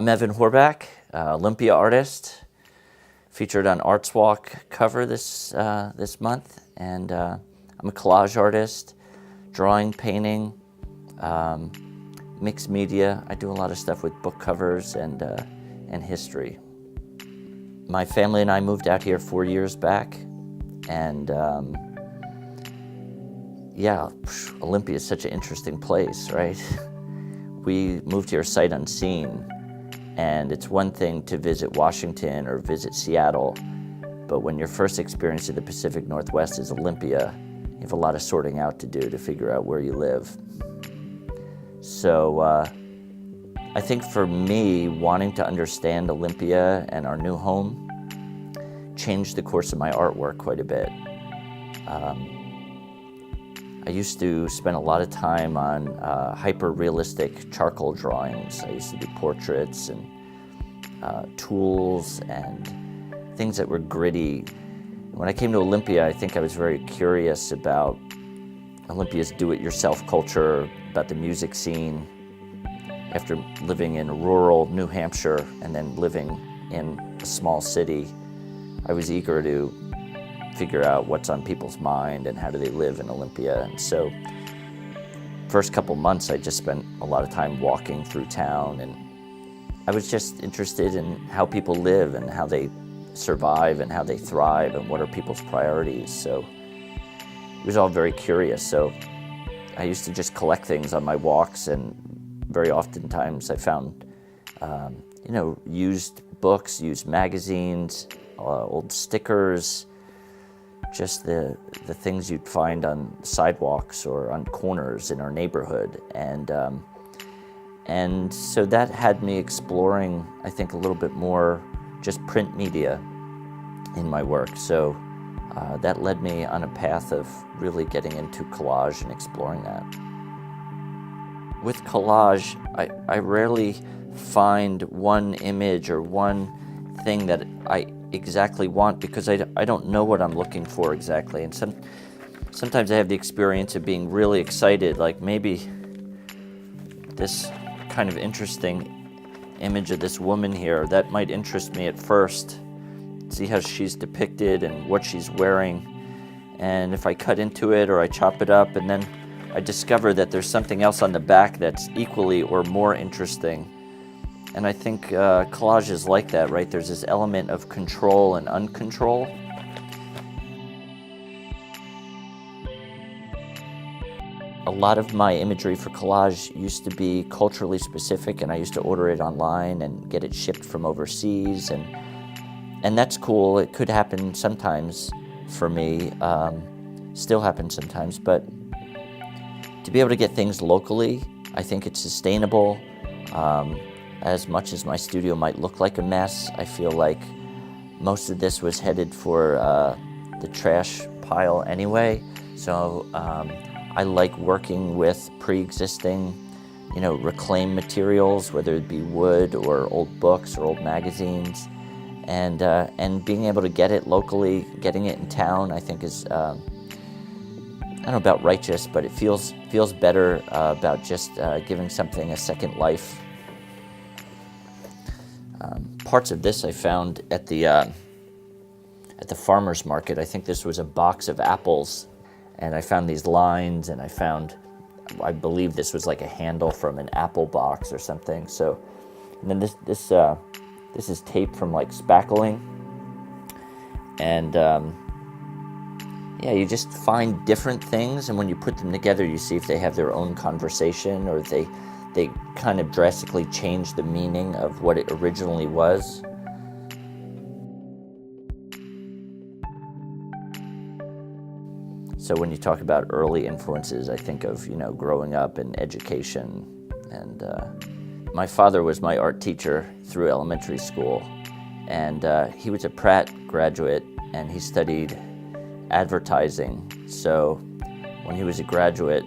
I'm Evan Horback, Olympia artist, featured on Arts Walk cover this month, and I'm a collage artist, drawing, painting, mixed media. I do a lot of stuff with book covers and history. My family and I moved out here 4 years back, and yeah, Olympia is such an interesting place, right? We moved here sight unseen, and it's one thing to visit Washington or visit Seattle, but when your first experience of the Pacific Northwest is Olympia, you have a lot of sorting out to do to figure out where you live. So I think for me, wanting to understand Olympia and our new home changed the course of my artwork quite a bit. I used to spend a lot of time on hyper-realistic charcoal drawings. I used to do portraits and tools and things that were gritty. When I came to Olympia, I think I was very curious about Olympia's do-it-yourself culture, about the music scene. After living in rural New Hampshire and then living in a small city, I was eager to figure out what's on people's mind and how do they live in Olympia. And so first couple months I just spent a lot of time walking through town, and I was just interested in how people live and how they survive and how they thrive and what are people's priorities. So it was all very curious. So I used to just collect things on my walks, and very oftentimes I found used books, used magazines, old stickers, just the things you'd find on sidewalks or on corners in our neighborhood. And so that had me exploring, I think, a little bit more just print media in my work. So that led me on a path of really getting into collage and exploring that. With collage, I rarely find one image or one thing that I exactly want, because I don't know what I'm looking for exactly. And sometimes I have the experience of being really excited, like maybe this kind of interesting image of this woman here, that might interest me at first. See how she's depicted and what she's wearing. And if I cut into it or I chop it up, and then I discover that there's something else on the back that's equally or more interesting. And I think collage is like that, right? There's this element of control and uncontrol. A lot of my imagery for collage used to be culturally specific, and I used to order it online and get it shipped from overseas. And that's cool. It could happen sometimes for me, still happens sometimes, but to be able to get things locally, I think it's sustainable. As much as my studio might look like a mess, I feel like most of this was headed for the trash pile anyway. So I like working with pre-existing, reclaimed materials, whether it be wood or old books or old magazines, and being able to get it locally, getting it in town, I think is I don't know about righteous, but it feels better about just giving something a second life. Parts of this I found at the farmer's market. I think this was a box of apples, and I found these lines, and I believe this was like a handle from an apple box or something. So, and then this is tape from like spackling, and yeah, you just find different things, and when you put them together, you see if they have their own conversation, or they kind of drastically change the meaning of what it originally was. So when you talk about early influences, I think of, growing up in education. And my father was my art teacher through elementary school. And he was a Pratt graduate, and he studied advertising. So when he was a graduate,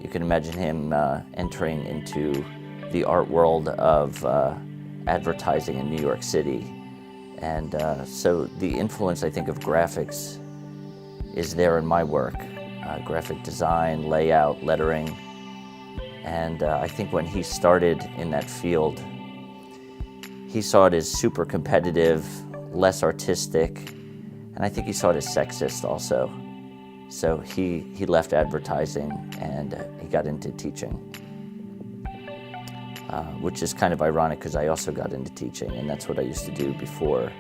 you can imagine him entering into the art world of advertising in New York City. And so the influence, I think, of graphics is there in my work. Graphic design, layout, lettering. And I think when he started in that field, he saw it as super competitive, less artistic, and I think he saw it as sexist also. So he left advertising and he got into teaching, which is kind of ironic because I also got into teaching, and that's what I used to do before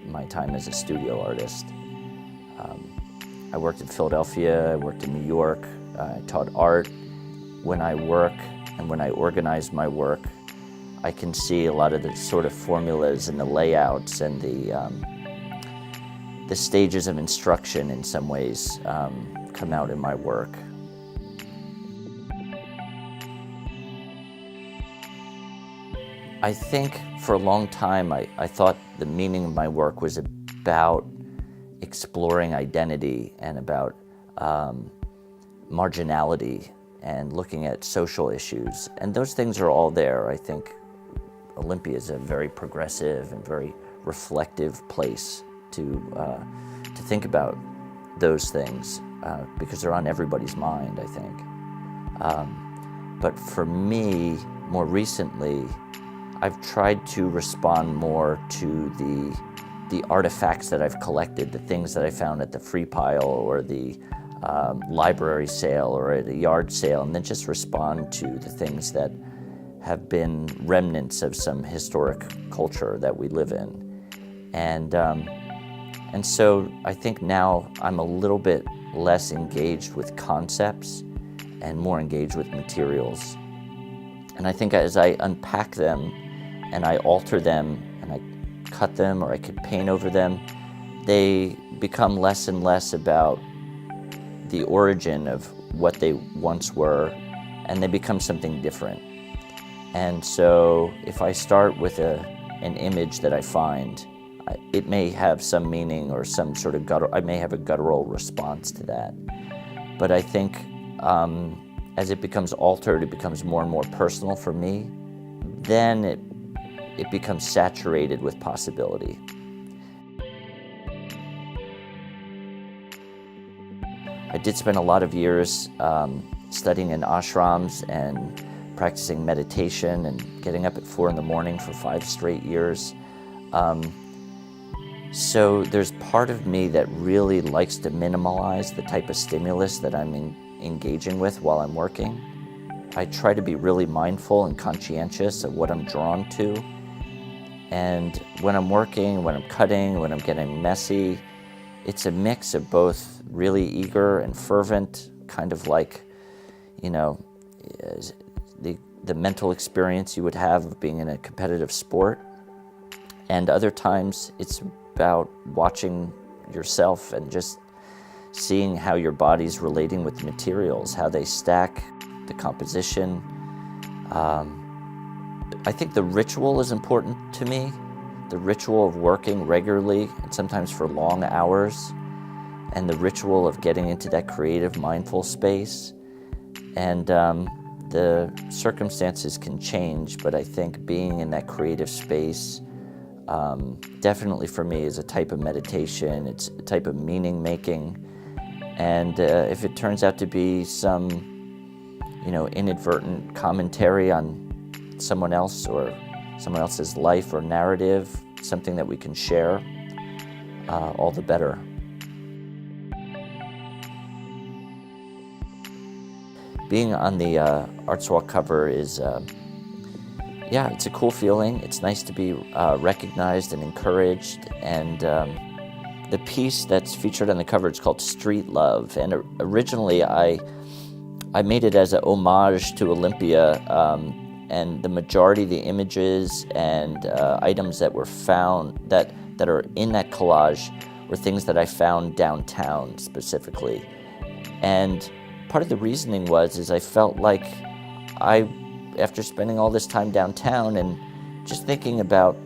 my time as a studio artist. I worked in Philadelphia, I worked in New York, I taught art. When I work and when I organize my work, I can see a lot of the sort of formulas and the layouts and the stages of instruction in some ways come out in my work. I think for a long time I thought the meaning of my work was about exploring identity and about marginality and looking at social issues. And those things are all there. I think Olympia is a very progressive and very reflective place to think about those things because they're on everybody's mind, I think. But for me, more recently, I've tried to respond more to the artifacts that I've collected, the things that I found at the free pile or the library sale or at a yard sale, and then just respond to the things that have been remnants of some historic culture that we live in. And so I think now I'm a little bit less engaged with concepts and more engaged with materials. And I think as I unpack them and I alter them and I cut them or I could paint over them, they become less and less about the origin of what they once were, and they become something different. And so if I start with an image that I find, it may have some meaning or some sort of I may have a guttural response to that. But I think as it becomes altered, it becomes more and more personal for me, then it becomes saturated with possibility. I did spend a lot of years studying in ashrams and practicing meditation and getting up at 4 in.the morning for 5 straight years. So there's part of me that really likes to minimalize the type of stimulus that I'm engaging with while I'm working. I try to be really mindful and conscientious of what I'm drawn to. And when I'm working, when I'm cutting, when I'm getting messy, it's a mix of both really eager and fervent, kind of like, you know, the mental experience you would have of being in a competitive sport. And other times it's about watching yourself and just seeing how your body's relating with the materials, how they stack, the composition. I think the ritual is important to me, the ritual of working regularly and sometimes for long hours, and the ritual of getting into that creative, mindful space. And the circumstances can change, but I think being in that creative space definitely for me is a type of meditation, it's a type of meaning making. And if it turns out to be some, you know, inadvertent commentary on someone else or someone else's life or narrative, something that we can share, all the better. Being on the Arts Walk cover is, yeah, it's a cool feeling. It's nice to be recognized and encouraged. And the piece that's featured on the cover is called Street Love. And originally I made it as a homage to Olympia. And the majority of the images and items that were found, that are in that collage, were things that I found downtown specifically. And part of the reasoning is I felt like after spending all this time downtown and just thinking about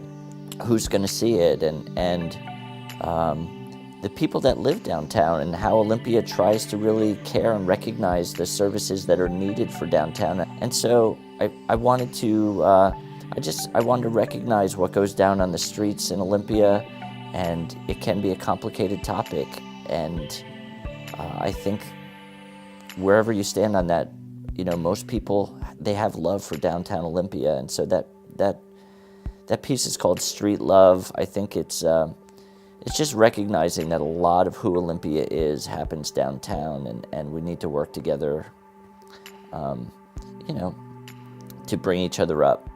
who's going to see it and the people that live downtown and how Olympia tries to really care and recognize the services that are needed for downtown. And so I wanted to recognize what goes down on the streets in Olympia, and it can be a complicated topic. And I think wherever you stand on that, you know, most people, they have love for downtown Olympia, and so that that piece is called Street Love. I think it's just recognizing that a lot of who Olympia is happens downtown, and we need to work together, you know, to bring each other up.